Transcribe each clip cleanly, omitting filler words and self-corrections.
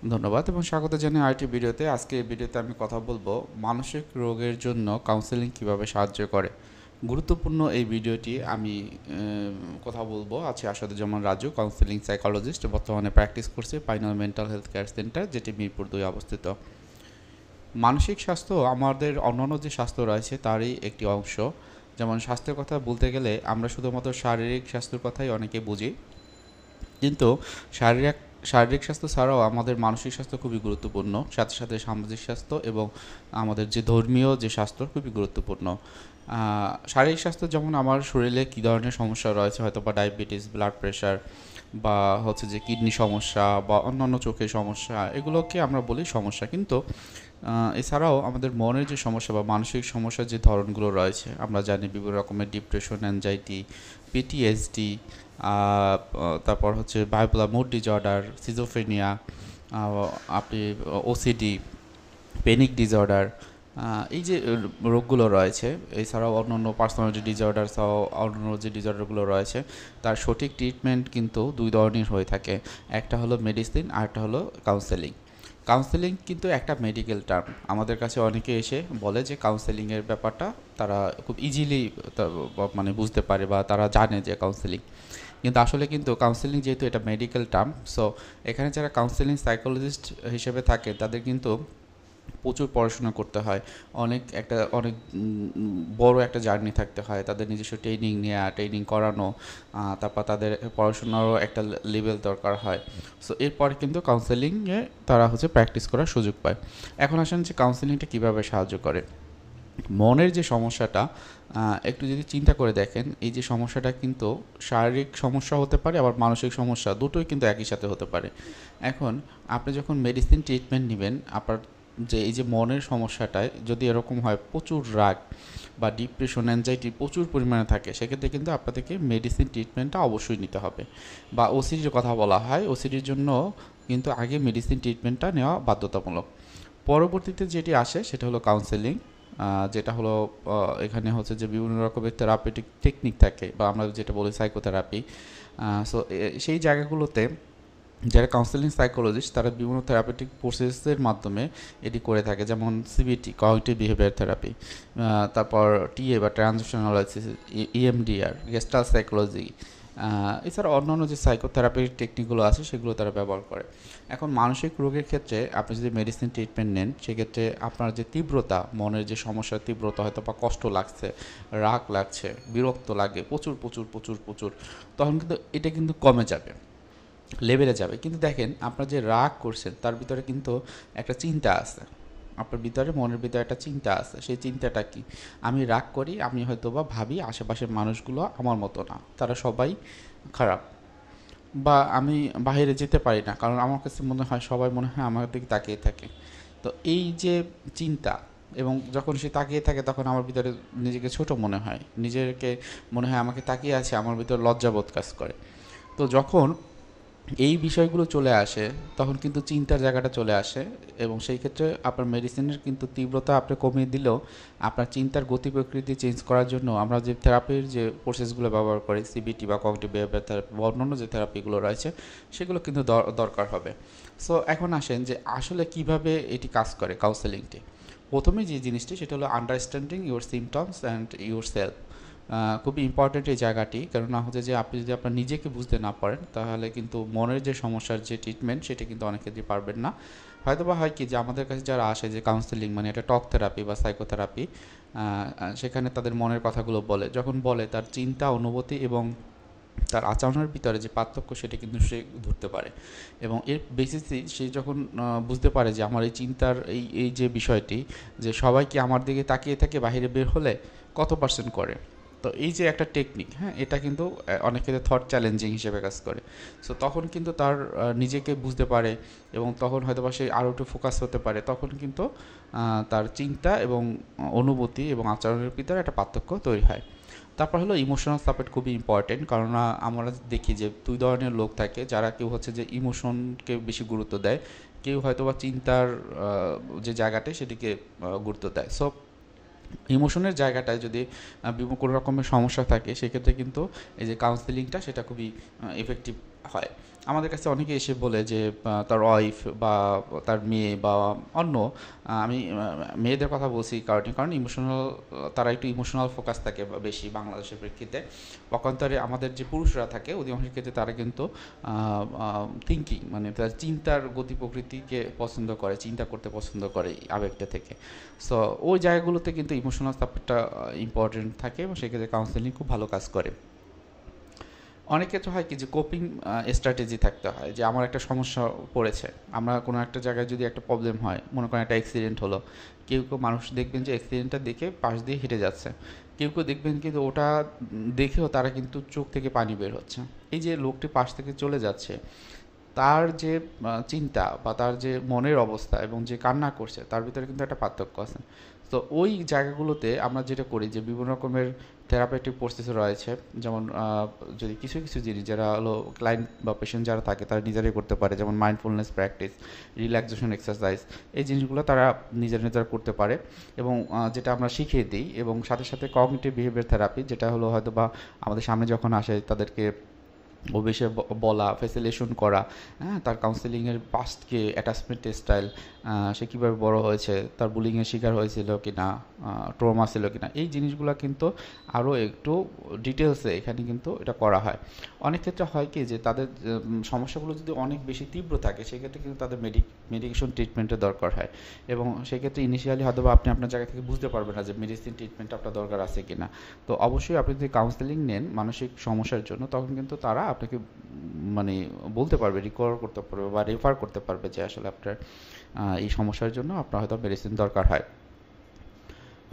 ধন্যবাদ এবং স্বাগত জানাই আরেকটি ভিডিওতে। আজকে এই ভিডিওতে আমি কথা বলবো মানসিক রোগের জন্য কাউন্সেলিং কিভাবে সাহায্য করে। গুরুত্বপূর্ণ এই ভিডিওটি আমি কথা বলবো আছে আসাদুজ্জামান রাজু, কাউন্সেলিং সাইকোলজিস্ট, বর্তমানে প্র্যাকটিস করছে পাইনাল মেন্টাল হেলথ কেয়ার সেন্টার, যেটি মিরপুর 2 অবস্থিত। মানসিক স্বাস্থ্য আমাদের অন্যান্য যে স্বাস্থ্য রয়েছে তারই একটি অংশ। যেমন স্বাস্থ্যের কথা বলতে গেলে আমরা শুধুমাত্র শারীরিক স্বাস্থ্যের কথাই অনেকে বুঝি, কিন্তু শারীরিক শারীরিক স্বাস্থ্য ছাড়াও আমাদের মানসিক স্বাস্থ্য খুবই গুরুত্বপূর্ণ, সাথে সাথে সামাজিক স্বাস্থ্য এবং আমাদের যে ধর্মীয় যে স্বাস্থ্য খুবই গুরুত্বপূর্ণ। শারীরিক স্বাস্থ্য যেমন আমার শরীরে কী ধরনের সমস্যা রয়েছে, হয়তো বা ডায়াবেটিস, ব্লাড প্রেশার, বা হচ্ছে যে কিডনি সমস্যা বা অন্যান্য চোখের সমস্যা, এগুলোকে আমরা বলি সমস্যা। কিন্তু এছাড়াও আমাদের মনের যে সমস্যা বা মানসিক সমস্যার যে ধরনগুলো রয়েছে, আমরা জানি বিভিন্ন রকমের ডিপ্রেশন, অ্যাংজাইটি, পিটিএসডি, তারপর হচ্ছে বাইপোলার মুড ডিসঅর্ডার, সিজোফ্রেনিয়া, আপনি ওসিডি, পেনিক ডিসঅর্ডার, এই যে রোগগুলো রয়েছে, এছাড়াও অন্যান্য পার্সোনালিটি ডিসঅর্ডার সহ অন্যান্য যে ডিসঅর্ডারগুলো রয়েছে, তার সঠিক ট্রিটমেন্ট কিন্তু দুই ধরনের হয়ে থাকে। একটা হলো মেডিসিন আর একটা হলো কাউন্সেলিং। কাউন্সেলিং কিন্তু একটা মেডিকেল টার্ম। আমাদের কাছে অনেকে এসে বলে যে কাউন্সেলিংয়ের ব্যাপারটা তারা খুব ইজিলি মানে বুঝতে পারে বা তারা জানে যে কাউন্সেলিং, কিন্তু আসলে কিন্তু কাউন্সেলিং যেহেতু এটা মেডিকেল টার্ম, সো এখানে যারা কাউন্সেলিং সাইকোলজিস্ট হিসেবে থাকে তাদের কিন্তু প্রচুর পড়াশোনা করতে হয়, অনেক বড় একটা জার্নি থাকতে হয়, তাদের নিজস্ব ট্রেনিং নেওয়া, ট্রেনিং করানো, তারপর তাদের পড়াশোনারও একটা লেভেল দরকার হয়। সো এরপরে কিন্তু কাউন্সেলিংয়ে তারা হচ্ছে প্র্যাকটিস করার সুযোগ পায়। এখন আসেন যে কাউন্সেলিংটা কীভাবে সাহায্য করে। মনের যে সমস্যাটা, একটু যদি চিন্তা করে দেখেন, এই যে সমস্যাটা কিন্তু শারীরিক সমস্যা হতে পারে, আবার মানসিক সমস্যা, দুটোই কিন্তু একই সাথে হতে পারে। এখন আপনি যখন মেডিসিন ট্রিটমেন্ট নেবেন, আপনার যে এই যে মনের সমস্যাটায় যদি এরকম হয় প্রচুর রাগ বা ডিপ্রেশন, অ্যাংজাইটি প্রচুর পরিমাণে থাকে, সেক্ষেত্রে কিন্তু আপনাদেরকে মেডিসিন ট্রিটমেন্টটা অবশ্যই নিতে হবে। বা ওসিডির কথা বলা হয়, ওসিডির জন্য কিন্তু আগে মেডিসিন ট্রিটমেন্টটা নেওয়া বাধ্যতামূলক। পরবর্তীতে যেটি আসে সেটা হলো কাউন্সেলিং, যেটা হলো এখানে হচ্ছে যে বিভিন্ন রকমের থেরাপিউটিক টেকনিক থাকে বা আমরা যেটা বলি সাইকোথেরাপি। সো সেই জায়গাগুলোতে যারা কাউন্সেলিং সাইকোলজিস্ট তারা বিভিন্ন থেরাপিউটিক প্রসেসের মাধ্যমে এটি করে থাকে, যেমন সিবিটি, কগনিটিভ বিহেভিয়ার থেরাপি, তারপর টিএ বা transitional analysis, EMDR, gestalt psychology, এছাড়া অন্যান্য যে সাইকোথেরাপির টেকনিকগুলো আছে সেগুলো তারা ব্যবহার করে। এখন মানসিক রোগের ক্ষেত্রে আপনি যদি মেডিসিন ট্রিটমেন্ট নেন, সেক্ষেত্রে আপনার যে তীব্রতা, মনের যে সমস্যার তীব্রতা, হয়তো বা কষ্ট লাগছে, রাগ লাগছে, বিরক্ত লাগে প্রচুর প্রচুর প্রচুর প্রচুর, তখন কিন্তু এটা কিন্তু কমে যাবে, লেভেলে যাবে। কিন্তু দেখেন, আপনার যে রাগ করছেন তার ভিতরে কিন্তু একটা চিন্তা আছে, আপনার ভিতরে মনের ভিতরে একটা চিন্তা আছে। সেই চিন্তাটা কি? আমি রাগ করি, আমি হয়তো বা ভাবি আশেপাশের মানুষগুলো আমার মতো না, তারা সবাই খারাপ, বা আমি বাইরে যেতে পারি না কারণ আমার কাছে মনে হয় সবাই মনে হয় আমার দিকে তাকিয়ে থাকে। তো এই যে চিন্তা, এবং যখন সে তাকিয়ে থাকে তখন আমার ভিতরে নিজেকে ছোট মনে হয়, নিজেকে মনে হয় আমাকে তাকিয়ে আছে, আমার ভিতরে লজ্জাবোধ কাজ করে। তো যখন এই বিষয়গুলো চলে আসে তখন কিন্তু চিন্তার জায়গাটা চলে আসে, এবং সেই ক্ষেত্রে আপনার মেডিসিনের কিন্তু তীব্রতা আপনি কমিয়ে দিলেও আপনার চিন্তার গতি প্রকৃতি চেঞ্জ করার জন্য আমরা যে থেরাপির যে প্রসেসগুলো ব্যবহার করি, সিবিটি বা কগনিটিভ বিহেভিয়ার থেরাপি বা অন্যান্য যে থেরাপিগুলো রয়েছে, সেগুলো কিন্তু দরকার হবে। সো এখন আসেন যে আসলে কিভাবে এটি কাজ করে কাউন্সেলিংটি। প্রথমে যে জিনিসটি সেটা হলো understanding your symptoms and your self. খুবই ইম্পর্ট্যান্ট এই জায়গাটি, কেননা হচ্ছে যে আপনি যদি আপনার নিজেকে বুঝতে না পারেন তাহলে কিন্তু মনের যে সমস্যার যে ট্রিটমেন্ট সেটা কিন্তু অনেক ক্ষেত্রে পারবেন না। হয়তো বা হয় কি যে আমাদের কাছে যারা আসে যে কাউন্সেলিং মানে এটা টক থেরাপি বা সাইকোথেরাপি, সেখানে তাদের মনের কথাগুলো বলে, যখন বলে তার চিন্তা, অনুভূতি এবং তার আচরণের ভিতরে যে পার্থক্য সেটা কিন্তু সে ধরতে পারে, এবং এর বেসিসে সে যখন বুঝতে পারে যে আমার এই চিন্তার এই এই যে বিষয়টি, যে সবাই কি আমার দিকে তাকিয়ে থাকে বাইরে বের হলে কত পার্সেন্ট করে। তো এই যে একটা টেকনিক, হ্যাঁ, এটা কিন্তু অনেক ক্ষেত্রে থট চ্যালেঞ্জিং হিসেবে কাজ করে। সো তখন কিন্তু তার নিজেকে বুঝতে পারে, এবং তখন হয়তো বা সে আরও একটু ফোকাস হতে পারে, তখন কিন্তু তার চিন্তা এবং অনুভূতি এবং আচরণের ভিতরে একটা পার্থক্য তৈরি হয়। তারপর হলো ইমোশনাল সাপোর্ট, খুবই ইম্পর্টেন্ট, কারণ আমরা দেখি যে দুই ধরনের লোক থাকে, যারা কেউ হচ্ছে যে ইমোশনকে বেশি গুরুত্ব দেয়, কেউ হয়তো বা চিন্তার যে জায়গাটায় সেটিকে গুরুত্ব দেয়। সো ইমোশনের জায়গাটায় যদি কোনো রকমের সমস্যা থাকে, সেক্ষেত্রে কিন্তু এই যে কাউন্সেলিংটা সেটা খুবই এফেক্টিভ হয়। আমাদের কাছে অনেকে এসে বলে যে তার ওয়াইফ বা তার মেয়ে বা অন্য আমি মেয়েদের কথা বলছি কারণ ইমোশনাল, তারা একটু ইমোশনাল ফোকাস থাকে বেশি বাংলাদেশের প্রেক্ষিতে। পক্ষান্তরে আমাদের যে পুরুষরা থাকে অধিকাংশের ক্ষেত্রে তারা কিন্তু থিঙ্কিং মানে তার চিন্তার গতি প্রকৃতিকে পছন্দ করে, চিন্তা করতে পছন্দ করে আবেগটা থেকে। সো ওই জায়গাগুলোতে কিন্তু ইমোশনাল সাপোর্টটা ইম্পর্টেন্ট থাকে এবং সেক্ষেত্রে কাউন্সেলিং খুব ভালো কাজ করে। অনেক ক্ষেত্রে হয় কি যে কোপিং স্ট্র্যাটেজি থাকতে হয়, যে আমার একটা সমস্যা পড়েছে, আমরা কোনো একটা জায়গায় যদি একটা প্রবলেম হয়, মনে করেন একটা অ্যাক্সিডেন্ট হলো, কেউ কেউ মানুষ দেখবেন যে অ্যাক্সিডেন্টটা দেখে পাশ দিয়ে হেঁটে যাচ্ছে, কেউ কেউ দেখবেন কিন্তু ওটা দেখেও তারা কিন্তু চোখ থেকে পানি বের হচ্ছে। এই যে লোকটি পাশ থেকে চলে যাচ্ছে, তার যে চিন্তা বা তার যে মনের অবস্থা এবং যে কান্না করছে তার ভিতরে কিন্তু একটা পার্থক্য আছে। তো ওই জায়গাগুলোতে আমরা যেটা করি যে বিভিন্ন রকমের থেরাপিউটিক প্রসেস রয়েছে, যেমন যদি কিছু কিছু জিনিস যারা হলো ক্লায়েন্ট বা পেশেন্ট যারা থাকে তারা নিজেরাই করতে পারে, যেমন মাইন্ডফুলনেস প্র্যাকটিস, রিল্যাক্সেশন এক্সারসাইজ, এই জিনিসগুলো তারা নিজেরা করতে পারে এবং যেটা আমরা শিখিয়ে দিই। এবং সাথে সাথে কগনিটিভ বিহেভিয়ার থেরাপি, যেটা হলো হয়তো বা আমাদের সামনে যখন আসে তাদেরকে ও বিষয়ে বলা, ফেসিলেশন করা, হ্যাঁ, তার কাউন্সেলিংয়ের পাস্টকে, অ্যাটাচমেন্ট স্টাইল, সে কীভাবে বড় হয়েছে, তার বুলিংয়ের শিকার হয়েছিল কি না, ট্রমা ছিল কি না, এই জিনিসগুলো কিন্তু আরও একটু ডিটেলসে এখানে কিন্তু এটা করা হয়। অনেক ক্ষেত্রে হয় কি যে তাদের সমস্যাগুলো যদি অনেক বেশি তীব্র থাকে সেক্ষেত্রে কিন্তু তাদের মেডিকেশন ট্রিটমেন্টের দরকার হয় এবং সেক্ষেত্রে ইনিশিয়ালি হয়তো বা আপনি আপনার জায়গা থেকে বুঝতে পারবেন না যে মেডিসিন ট্রিটমেন্ট আপনার দরকার আছে কি না। তো অবশ্যই আপনি যদি কাউন্সেলিং নেন মানসিক সমস্যার জন্য, তখন কিন্তু তারা আপনাকে মানে বলতে পারবে, রিকভার করতে পারবে বা রেফার করতে পারবে যে আসলে আপনার এই সমস্যার জন্য আপনার হয়তো মেডিসিন দরকার হয়।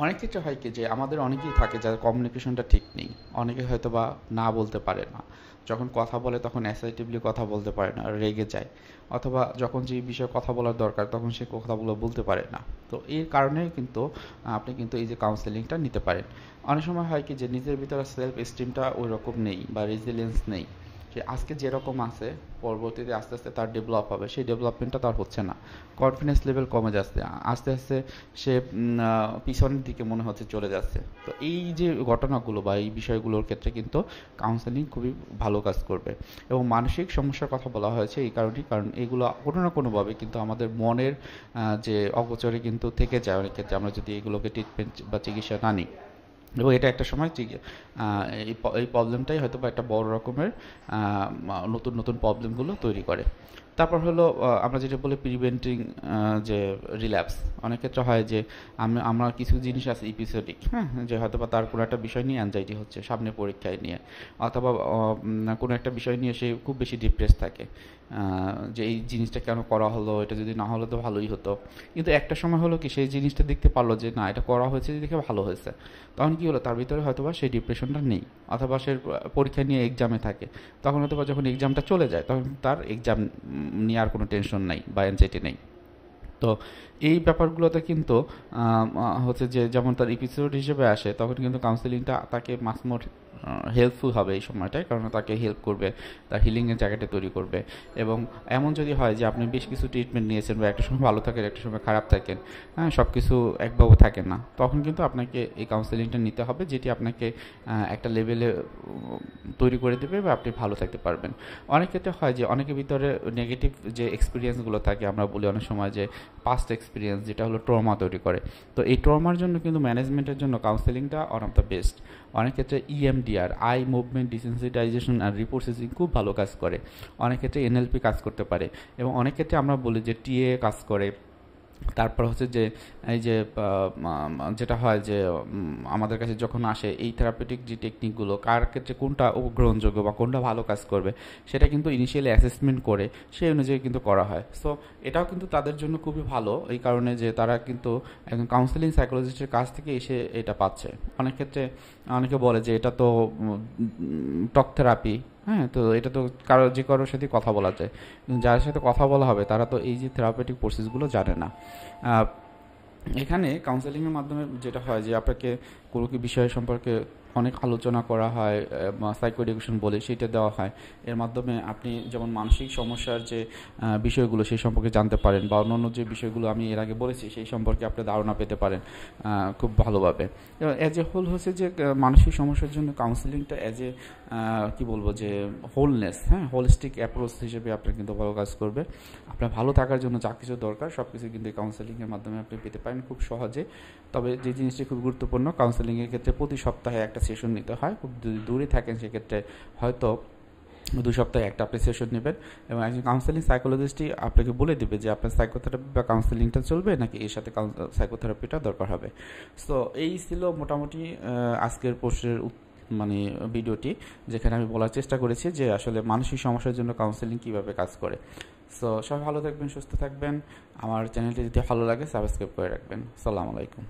অনেক ক্ষেত্রে হয় কি যে আমাদের অনেকেই থাকে যাদের কমিউনিকেশনটা ঠিক নেই, অনেকে হয়তো বা না বলতে পারে না, যখন কথা বলে তখন অ্যাসার্টিভলি কথা বলতে পারে না, রেগে যায়, অথবা যখন যে বিষয়ে কথা বলার দরকার তখন সে কথাগুলো বলতে পারে না। তো এর কারণে কিন্তু আপনি কিন্তু এই যে কাউন্সেলিংটা নিতে পারেন। অনেক সময় হয় কি যে নিজের ভিতরে সেলফ এস্টিমটা ওই রকম নেই বা রেজিলিয়েন্স নেই, সে আজকে যেরকম আছে পরবর্তীতে আস্তে আস্তে তার ডেভেলপ হবে, সেই ডেভেলপমেন্টটা তার হচ্ছে না, কনফিডেন্স লেভেল কমে যাচ্ছে, আস্তে আস্তে সে পিছনের দিকে মনে হচ্ছে চলে যাচ্ছে। তো এই যে ঘটনাগুলো বা এই বিষয়গুলোর ক্ষেত্রে কিন্তু কাউন্সেলিং খুবই ভালো কাজ করবে। এবং মানসিক সমস্যার কথা বলা হয়েছে এই কারণেই, কারণ এগুলো কোনো না কোনোভাবে কিন্তু আমাদের মনের যে অগোচরে কিন্তু থেকে যায় অনেক ক্ষেত্রে, আমরা যদি এগুলোকে ট্রিটমেন্ট বা চিকিৎসা না নিই। এবং এটা একটা সময় এই প্রবলেমটাই হয়তো বা একটা বড় রকমের নতুন নতুন প্রবলেমগুলো তৈরি করে। তারপর হলো আমরা যেটা বলি প্রিভেন্টিং যে রিল্যাপস। অনেক ক্ষেত্রে হয় যে আমরা কিছু জিনিস আছে এপিসোডিক, হ্যাঁ, যে হয়তো বা তার কোনো একটা বিষয় নিয়ে অ্যাংজাইটি হচ্ছে সামনে পরীক্ষায় নিয়ে, অথবা কোনো একটা বিষয় নিয়ে সে খুব বেশি ডিপ্রেস থাকে, যে এই জিনিসটা কেন করা হলো, এটা যদি না হলে তো ভালোই হতো। কিন্তু একটা সময় হলো কি সেই জিনিসটা দেখতে পারলো যে না, এটা করা হয়েছে দেখে ভালো হয়েছে, তখন কী হলো তার ভিতরে হয়তো বা সেই ডিপ্রেশনটা নেই, অথবা সে পরীক্ষা নিয়ে এক্সামে থাকে, তখন হয়তো বা যখন এক্সামটা চলে যায় তখন তার এক্সাম নিয়ে আর কোনো টেনশন নাই বা অ্যাংজাইটি নেই। তো এই ব্যাপারগুলোতে কিন্তু হচ্ছে যে যেমন তার এপিসোড হিসেবে আসে, তখন কিন্তু কাউন্সেলিংটা তাকে মাস মোর হেল্পফুল হবে এই সময়টায়, কারণ তাকে হেল্প করবে, তার হিলিংয়ের জায়গাটা তৈরি করবে। এবং এমন যদি হয় যে আপনি বেশ কিছু ট্রিটমেন্ট নিয়েছেন বা একটা সময় ভালো থাকেন একটা সময় খারাপ থাকেন, হ্যাঁ, সব কিছু একভাবে থাকে না, তখন কিন্তু আপনাকে এই কাউন্সেলিংটা নিতে হবে, যেটি আপনাকে একটা লেভেলে তৈরি করে দেবে বা আপনি ভালো থাকতে পারবেন। অনেক ক্ষেত্রে হয় যে অনেকের ভিতরে নেগেটিভ যে এক্সপিরিয়েন্সগুলো থাকে, আমরা বলি অনেক সময় যে পাস্ট এক্সপিরিয়েন্স, যেটা হলো ট্রমা তৈরি করে। তো এই ট্রমার জন্য কিন্তু ম্যানেজমেন্টের জন্য কাউন্সেলিংটা ওয়ান অফ দ্য বেস্ট। অনেক ক্ষেত্রে ইএমডিআর, আই মুভমেন্ট ডিসেন্সিটাইজেশন আর রিপ্রসেসিং খুব ভালো কাজ করে, অনেক ক্ষেত্রে এনএলপি কাজ করতে পারে, এবং অনেক ক্ষেত্রে আমরা বলি যে টিএ কাজ করে। তারপর হচ্ছে যে এই যে যেটা হয় যে আমাদের কাছে যখন আসে এই থেরাপিউটিক যে টেকনিকগুলো কার ক্ষেত্রে কোনটা গ্রহণযোগ্য বা কোনটা ভালো কাজ করবে, সেটা কিন্তু ইনিশিয়ালি অ্যাসেসমেন্ট করে সেই অনুযায়ী কিন্তু করা হয়। সো এটাও কিন্তু তাদের জন্য খুবই ভালো, এই কারণে যে তারা কিন্তু একজন কাউন্সেলিং সাইকোলজিস্টের কাছ থেকে এসে এটা পাচ্ছে। অনেক ক্ষেত্রে অনেকে বলে যে এটা তো টক থেরাপি, হ্যাঁ, তো এটা তো যে কারোর সাথে কথা বলা যায়, কিন্তু যার সাথে কথা বলা হবে তারা তো এই যে থেরাপিউটিক প্রসেসগুলো জানে না। এখানে কাউন্সেলিংয়ের মাধ্যমে যেটা হয় যে আপনাকে কোনো কি বিষয় সম্পর্কে অনেক আলোচনা করা হয়, সাইকো এডুকেশন বলে সেটা দেওয়া হয়। এর মাধ্যমে আপনি যেমন মানসিক সমস্যার যে বিষয়গুলো সেই সম্পর্কে জানতে পারেন, বা অন্যান্য যে বিষয়গুলো আমি এর আগে বলেছি সেই সম্পর্কে আপনি ধারণা পেতে পারেন খুব ভালোভাবে। এবার অ্যাজ এ হোল হচ্ছে যে মানসিক সমস্যার জন্য কাউন্সিলিংটা অ্যাজ এ কী বলবো যে হোলনেস, হ্যাঁ, হোলিস্টিক অ্যাপ্রোচ হিসেবে আপনার কিন্তু ভালো কাজ করবে। আপনার ভালো থাকার জন্য যা কিছু দরকার সব কিছু কিন্তু কাউন্সেলিংয়ের মাধ্যমে আপনি পেতে পারেন খুব সহজে। তবে যে জিনিসটি খুব গুরুত্বপূর্ণ, কাউন্সেলিংয়ের ক্ষেত্রে প্রতি সপ্তাহে একটা সেশন নিতে হয়। খুব যদি দূরে থাকেন সেক্ষেত্রে হয়তো 2 সপ্তাহে একটা আপনি সেশন নেবেন, এবং একজন কাউন্সেলিং সাইকোলজিস্টই আপনাকে বলে দেবে যে আপনার সাইকোথেরাপি বা কাউন্সেলিংটা চলবে নাকি এর সাথে সাইকোথেরাপিটা দরকার হবে। সো এই ছিল মোটামুটি আজকের পোস্টের মানে ভিডিওটি, যেখানে আমি বলার চেষ্টা করেছি যে আসলে মানসিক সমস্যার জন্য কাউন্সেলিং কীভাবে কাজ করে। সো সবাই ভালো থাকবেন, সুস্থ থাকবেন। আমার চ্যানেলটি যদি ভালো লাগে সাবস্ক্রাইব করে রাখবেন। আসসালামু আলাইকুম।